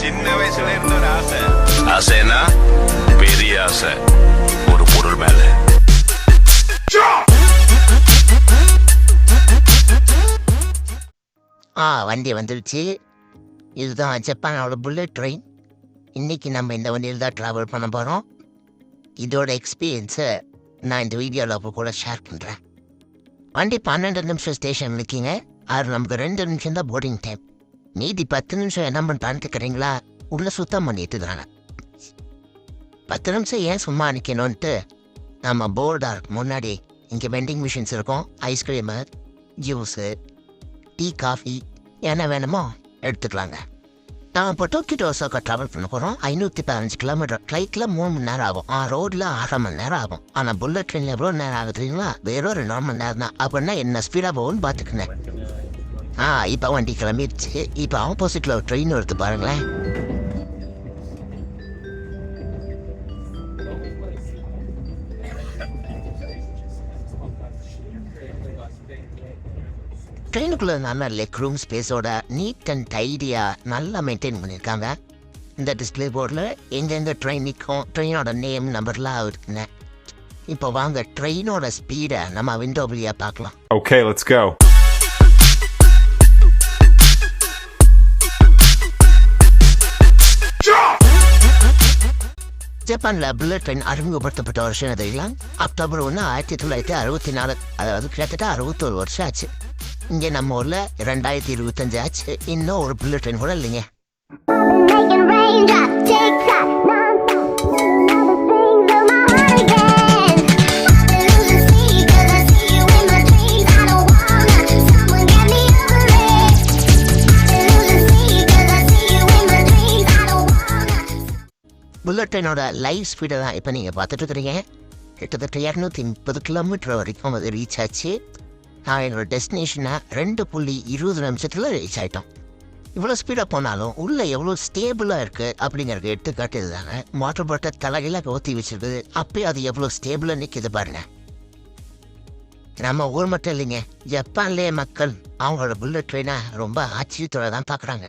சின்ன வயசுல இருந்த ஒரு ஆசை. ஆசைனா பெரிய ஆசை, ஒரு பொருள் மேல. வண்டி வந்துடுச்சு. இதுதான் ஜப்பானோட புல்லட் ட்ரெயின். இன்றைக்கி நம்ம இந்த வண்டியில் தான் ட்ராவல் பண்ண போகிறோம். இதோட எக்ஸ்பீரியன்ஸை நான் இந்த வீடியோவில் கூட ஷேர் பண்ணுறேன். வண்டி 12 நிமிஷம் ஸ்டேஷன் நிற்கிங்க. அது நமக்கு 2 நிமிஷம் தான் போர்டிங் டைம். மீதி 10 நிமிஷம் என்ன பண்ணுறான்னு கேட்குறீங்களா? உள்ளே சுத்தம் பண்ணிட்டு தானே 10 நிமிஷம் ஏன் சும்மா நிற்கணுன்ட்டு நம்ம போர்டார் முன்னாடி இங்கே வெண்டிங் மிஷின்ஸ் இருக்கும். ஐஸ்கிரீமு, ஜூஸு, டீ, காஃபி என்ன வேணுமோ எடுத்துக்கலாங்க. நான் இப்போ டோக்கியோ ஒசாகா ட்ராவல் பண்ண போகிறோம். 515 கிலோமீட்டர். ஃப்ளைட்டில் 3 மணி நேரம் ஆகும். ரோடில் 1/2 மணி நேரம் ஆகும். ஆனால் புல்லட் ட்ரெயினில் எவ்வளோ நேரம் ஆகுதுங்களா? வெறும் 2 மணி நேரம் தான். அப்படின்னா என்ன ஸ்பீடாக போகும்னு பார்த்துக்கினேன். இப்போ வண்டி கிளம்பிடுச்சு. இப்போ ஆப்போசிட்டில் ஒரு ட்ரெயின் வருது பாருங்களேன். ட்ரெயினுக்குள்ளே நல்ல லெக் ரூம் ஸ்பேஸோட நீட் அண்ட் டைடியாக நல்லா மெயின்டைன் பண்ணியிருக்காங்க. இந்த டிஸ்பிளே போர்டில் எங்கெங்கே ட்ரெயின் நிற்கும், ட்ரெயினோட நேம், நம்பர்லாம் இருக்குங்க. இப்போ வாங்க ட்ரெயினோட ஸ்பீடை நம்ம விண்டோ வழியாக பார்க்கலாம். Okay, let's go. ஜப்பானில் புல்லட் ட்ரெயின் அறிமுகப்படுத்தப்பட்ட வருஷம் தெரியலாம். அக்டோபர் 1, 1964. அதாவது கிட்டத்தட்ட 61 வருஷம் ஆச்சு. இங்கே நம்ம ஊரில் 2025 ஆச்சு. இன்னும் ஒரு புல்லட் ட்ரெயின் கூட இல்லைங்க. புல்லட் ட்ரெயினோட லைவ் ஸ்பீடை தான் இப்போ நீங்கள் பார்த்துட்டு இருக்கிறீங்க. கிட்டத்தட்ட 230 கிலோமீட்டர் வரைக்கும் அது ரீச் ஆச்சு. நான் என்னோடய டெஸ்டினேஷனை 2.20 நிமிஷத்தில் ரீச் ஆகிட்டோம். இவ்வளோ ஸ்பீடாக போனாலும் உள்ளே எவ்வளோ ஸ்டேபிளாக இருக்குது அப்படிங்கிறது எடுத்துக்காட்டு இதுதாங்க. மோட்டர் போட்ட தலைகளாக கவுத்தி வச்சிருக்குது. அப்போயே அது எவ்வளோ ஸ்டேபிளாக நிற்கிது பாருங்க. நம்ம ஊர் மட்டும் இல்லைங்க, ஜப்பான்லேயே மக்கள் அவங்களோட புல்லட் ட்ரெயினை ரொம்ப ஆச்சரியத்தோடு தான் பார்க்குறாங்க.